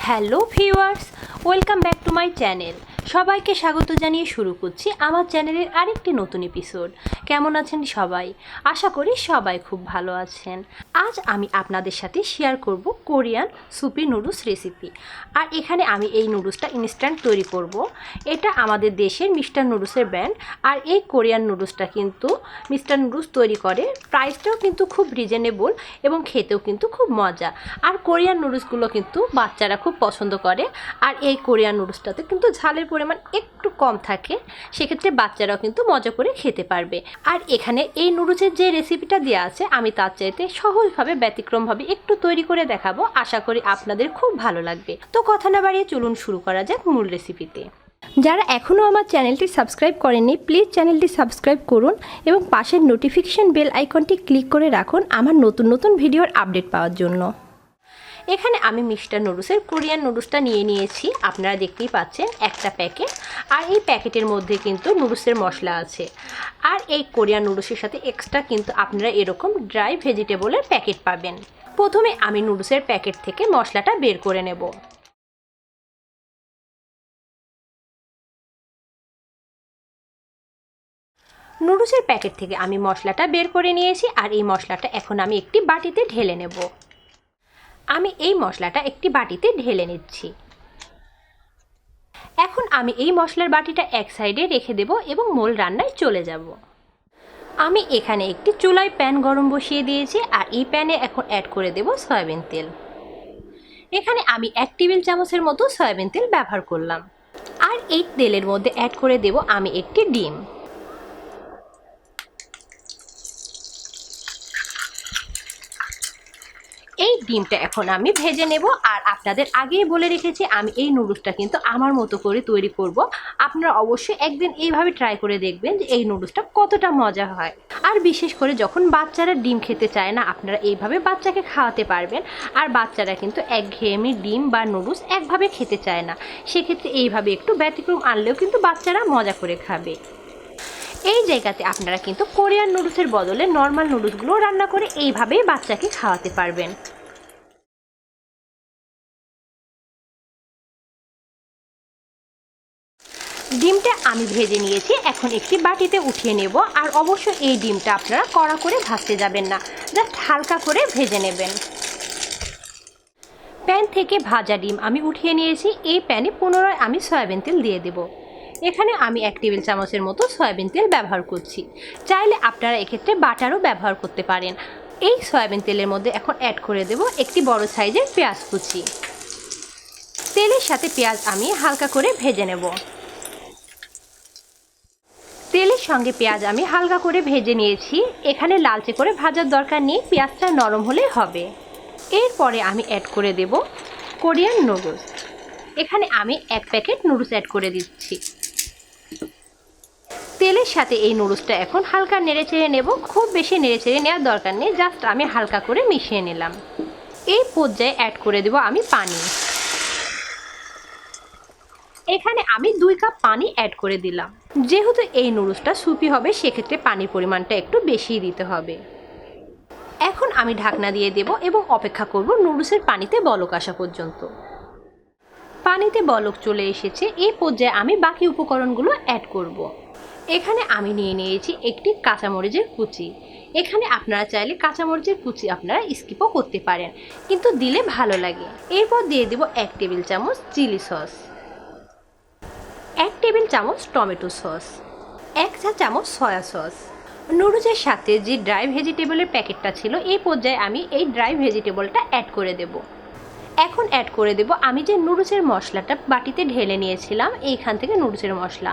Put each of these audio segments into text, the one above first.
Hello viewers, welcome back to my channel. সবাইকে স্বাগত জানিয়ে শুরু করছি আমার চ্যানেলের আরেকটি নতুন এপিসোড। কেমন আছেন সবাই? আশা করি সবাই খুব ভালো আছেন। আজ আমি আপনাদের সাথে শেয়ার করব কোরিয়ান সুপি নুডলস রেসিপি। আর এখানে আমি এই নুডলসটা ইনস্ট্যান্ট তৈরি করব। এটা আমাদের দেশের মিস্টার নুডলসের ব্র্যান্ড। আর এই কোরিয়ান নুডলসটা কিন্তু মিস্টার নুডলস তৈরি করে। প্রাইসটাও কিন্তু খুব রিজনেবল এবং খেতেও কিন্তু খুব মজা। আর কোরিয়ান নুডলসগুলো কিন্তু বাচ্চারা খুব পছন্দ করে। আর এই কোরিয়ান নুডলসটাতে কিন্তু ঝালের পরিমাণ একটু কম থাকে, সেক্ষেত্রে বাচ্চারাও কিন্তু মজা করে খেতে পারবে। আর এখানে এই নুডলসের যে রেসিপিটা দেওয়া আছে আমি তার চাইতে সহজভাবে ব্যতিক্রমভাবে একটু তৈরি করে দেখাবো। আশা করি আপনাদের খুব ভালো লাগবে। তো কথা না বাড়িয়ে চলুন শুরু করা যাক মূল রেসিপিতে। যারা এখনও আমার চ্যানেলটি সাবস্ক্রাইব করেননি প্লিজ চ্যানেলটি সাবস্ক্রাইব করুন এবং পাশের নোটিফিকেশন বেল আইকনটি ক্লিক করে রাখুন আমার নতুন নতুন ভিডিওর আপডেট পাওয়ার জন্য। এখানে আমি মিস্টার নুডলসের কোরিয়ান নুডলসটা নিয়েছি। আপনারা দেখতেই পাচ্ছেন একটা প্যাকেট। আর এই প্যাকেটের মধ্যে কিন্তু নুডলসের মশলা আছে। আর এই কোরিয়ান নুডলসের সাথে এক্সট্রা কিন্তু আপনারা এরকম ড্রাই ভেজিটেবলের প্যাকেট পাবেন। প্রথমে আমি নুডলসের প্যাকেট থেকে মশলাটা বের করে নেব। নুডলসের প্যাকেট থেকে আমি মশলাটা বের করে নিয়েছি। আর এই মশলাটা এখন আমি একটি বাটিতে ঢেলে নেব। আমি এই মশলাটা একটি বাটিতে ঢেলে নিচ্ছি। এখন আমি এই মশলার বাটিটা এক সাইডে রেখে দেব এবং মূল রান্নায় চলে যাব। আমি এখানে একটি চুলায় প্যান গরম বসিয়ে দিয়েছি। আর এই প্যানে এখন অ্যাড করে দেব সয়াবিন তেল। এখানে আমি 1 টেবিল চামচের মতো সয়াবিন তেল ব্যবহার করলাম। আর এই তেলের মধ্যে অ্যাড করে দেব আমি একটি ডিম। এই ডিমটা এখন আমি ভেজে নেব। আর আপনাদের আগেই বলে রেখেছি আমি এই নুডলসটা কিন্তু আমার মতো করে তৈরি করব। আপনারা অবশ্যই একদিন এইভাবে ট্রাই করে দেখবেন যে এই নুডলসটা কতটা মজা হয়। আর বিশেষ করে যখন বাচ্চারা ডিম খেতে চায় না, আপনারা এইভাবে বাচ্চাকে খাওয়াতে পারবেন। আর বাচ্চারা কিন্তু একঘেয়েমি ডিম বা নুডলস একভাবে খেতে চায় না, সেক্ষেত্রে এইভাবে একটু ব্যতিক্রম আনলেও কিন্তু বাচ্চারা মজা করে খাবে। এই জায়গাতে আপনারা কিন্তু কোরিয়ান নুডলসের বদলে নর্মাল নুডলসগুলো রান্না করে এইভাবেই বাচ্চাকে খাওয়াতে পারবেন। ডিমটা আমি ভেজে নিয়েছি, এখন একটি বাটিতে উঠিয়ে নেব। আর অবশ্যই এই ডিমটা আপনারা কড়া করে ভাজতে যাবেন না, জাস্ট হালকা করে ভেজে নেবেন। প্যান থেকে ভাজা ডিম আমি উঠিয়ে নিয়েছি। এই প্যানে পুনরায় আমি সয়াবিন তেল দিয়ে দেব। এখানে আমি 1 টেবিল চামচের মতো সয়াবিন তেল ব্যবহার করছি। চাইলে আপনারা এক্ষেত্রে বাটারও ব্যবহার করতে পারেন। এই সয়াবিন তেলের মধ্যে এখন অ্যাড করে দেব একটি বড় সাইজের পেঁয়াজ কুচি। তেলের সাথে পেঁয়াজ আমি হালকা করে ভেজে নেব। তেলের সঙ্গে পেঁয়াজ আমি হালকা করে ভেজে নিয়েছি। এখানে লালচে করে ভাজার দরকার নেই, পেঁয়াজটা নরম হলে হবে। এরপরে আমি অ্যাড করে দেব কোরিয়ান নুডলস। এখানে আমি 1 প্যাকেট নুডলস অ্যাড করে দিচ্ছি। তেলের সাথে এই নুডলসটা এখন হালকা নেড়েচেড়ে নেব। খুব বেশি নেড়েচেড়ে নেওয়ার দরকার নেই, জাস্ট আমি হালকা করে মিশিয়ে নিলাম। এই পর্যায়ে অ্যাড করে দেব আমি পানি। এখানে আমি 2 কাপ পানি অ্যাড করে দিলাম। যেহেতু এই নুডলসটা সুপি হবে, সেক্ষেত্রে পানির পরিমাণটা একটু বেশিই দিতে হবে। এখন আমি ঢাকনা দিয়ে দেব এবং অপেক্ষা করব নুডলসের পানিতে বলক আসা পর্যন্ত। পানিতে বলক চলে এসেছে। এই পর্যায়ে আমি বাকি উপকরণগুলো অ্যাড করব। এখানে আমি নিয়েছি একটি কাঁচামরিচের কুচি। এখানে আপনারা চাইলে কাঁচামরিচের কুচি আপনারা স্কিপও করতে পারেন, কিন্তু দিলে ভালো লাগে। এরপর দিয়ে দেব 1 টেবিল চামচ চিলি সস, 1 টেবিল চামচ টমেটো সস, 1 চা চামচ সয়া সস। নুডলসের সাথে যে ড্রাই ভেজিটেবলের প্যাকেটটা ছিল, এই পর্যায়ে আমি এই ড্রাই ভেজিটেবলটা অ্যাড করে দেব। এখন অ্যাড করে দেব আমি যে নুডলসের মশলাটা বাটিতে ঢেলে নিয়েছিলাম, এইখান থেকে নুডলসের মশলা।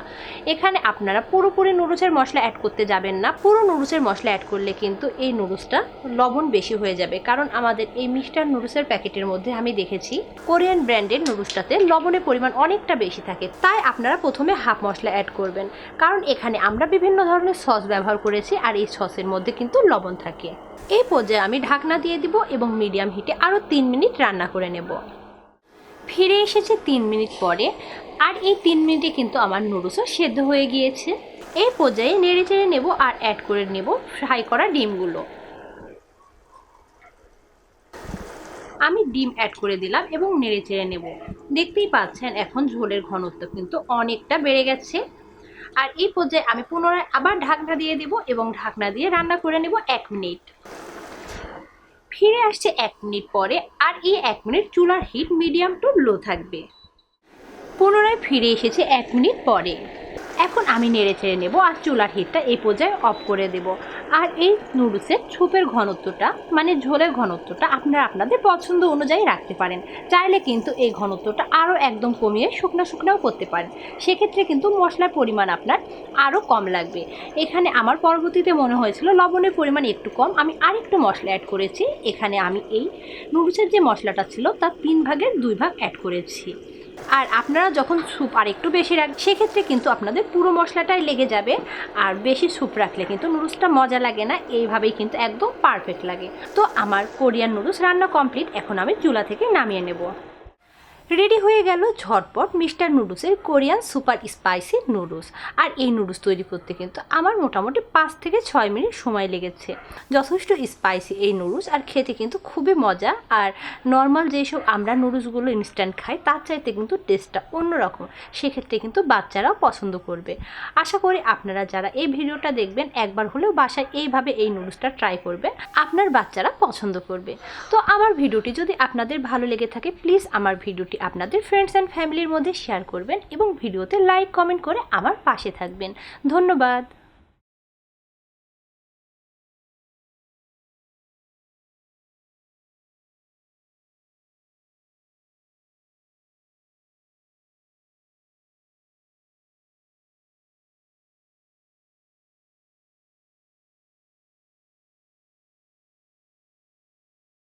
এখানে আপনারা পুরোপুরি নুডলসের মশলা অ্যাড করতে যাবেন না। পুরো নুডলসের মশলা অ্যাড করলে কিন্তু এই নুডলসটা লবণ বেশি হয়ে যাবে, কারণ আমাদের এই মিস্টার নুডলসের প্যাকেটের মধ্যে আমি দেখেছি কোরিয়ান ব্র্যান্ডের নুডলসটাতে লবণের পরিমাণ অনেকটা বেশি থাকে। তাই আপনারা প্রথমে হাফ মশলা অ্যাড করবেন, কারণ এখানে আমরা বিভিন্ন ধরনের সস ব্যবহার করেছি আর এই সসের মধ্যে কিন্তু লবণ থাকে। এই পর্যায়ে আমি ঢাকনা দিয়ে দিব এবং মিডিয়াম হিটে আরও 3 মিনিট রান্না করে নেব। ফিরে এসেছে 3 মিনিট পরে। আর এই 3 মিনিটে কিন্তু আমার নুডলসও সেদ্ধ হয়ে গিয়েছে। এই পর্যায়ে নেড়েচেড়ে নেব আর অ্যাড করে নেব ফ্রাই করা ডিমগুলো। আমি ডিম অ্যাড করে দিলাম এবং নেড়ে চেড়ে নেব। দেখতেই পাচ্ছেন এখন ঝোলের ঘনত্ব কিন্তু অনেকটা বেড়ে গেছে। আর এই পর্যায়ে আমি পুনরায় আবার ঢাকনা দিয়ে দেব এবং ঢাকনা দিয়ে রান্না করে নেব 1 মিনিট। ফিরে আসছে 1 মিনিট পরে, আর এই 1 মিনিট চুলার হিট মিডিয়াম টু লো থাকবে। পুনরায় ফিরে এসেছে 1 মিনিট পরে। এখন আমি নেড়ে চেড়ে নেব আর চুলার হিটটা এই পর্যায়ে অফ করে দেব। আর এই নুডলসের স্যুপের ঘনত্বটা মানে ঝোলের ঘনত্বটা আপনারা আপনাদের পছন্দ অনুযায়ী রাখতে পারেন। চাইলে কিন্তু এই ঘনত্বটা আরও একদম কমিয়ে শুকনাও করতে পারেন। সেক্ষেত্রে কিন্তু মশলার পরিমাণ আপনার আরও কম লাগবে। এখানে আমার পরবর্তীতে মনে হয়েছিল লবণের পরিমাণ একটু কম, আমি আরেকটু মশলা অ্যাড করেছি। এখানে আমি এই নুডলসের যে মশলাটা ছিল তার 3 ভাগের 2 ভাগ অ্যাড করেছি। আর আপনারা যখন স্যুপ আর একটু বেশি রাখবেন সেক্ষেত্রে কিন্তু আপনাদের পুরো মশলাটাই লেগে যাবে। আর বেশি স্যুপ রাখলে কিন্তু নুডলসটা মজা লাগে না, এইভাবেই কিন্তু একদম পারফেক্ট লাগে। তো আমার কোরিয়ান নুডলস রান্না কমপ্লিট। এখন আমি চুলা থেকে নামিয়ে নেব। রেডি হয়ে গেল ঝটপট মিস্টার নুডলসের কোরিয়ান সুপার স্পাইসি নুডলস। আর এই নুডলস তৈরি করতে কিন্তু আমার মোটামুটি 5 থেকে 6 মিনিট সময় লেগেছে। যথেষ্ট স্পাইসি এই নুডলস, আর খেতে কিন্তু খুবই মজা। আর নর্মাল যেসব আমরা নুডলসগুলো ইনস্ট্যান্ট খাই তার চাইতে কিন্তু টেস্টটা অন্যরকম। সেক্ষেত্রে কিন্তু বাচ্চারাও পছন্দ করবে। আশা করি আপনারা যারা এই ভিডিওটা দেখবেন একবার হলেও বাসায় এইভাবে এই নুডলসটা ট্রাই করবে, আপনার বাচ্চারা পছন্দ করবে। তো আমার ভিডিওটি যদি আপনাদের ভালো লেগে থাকে প্লিজ আমার ভিডিওটি আপনাদের ফ্রেন্ডস অ্যান্ড ফ্যামিলির মধ্যে শেয়ার করবেন এবং ভিডিওতে লাইক কমেন্ট করে আমার পাশে থাকবেন। ধন্যবাদ।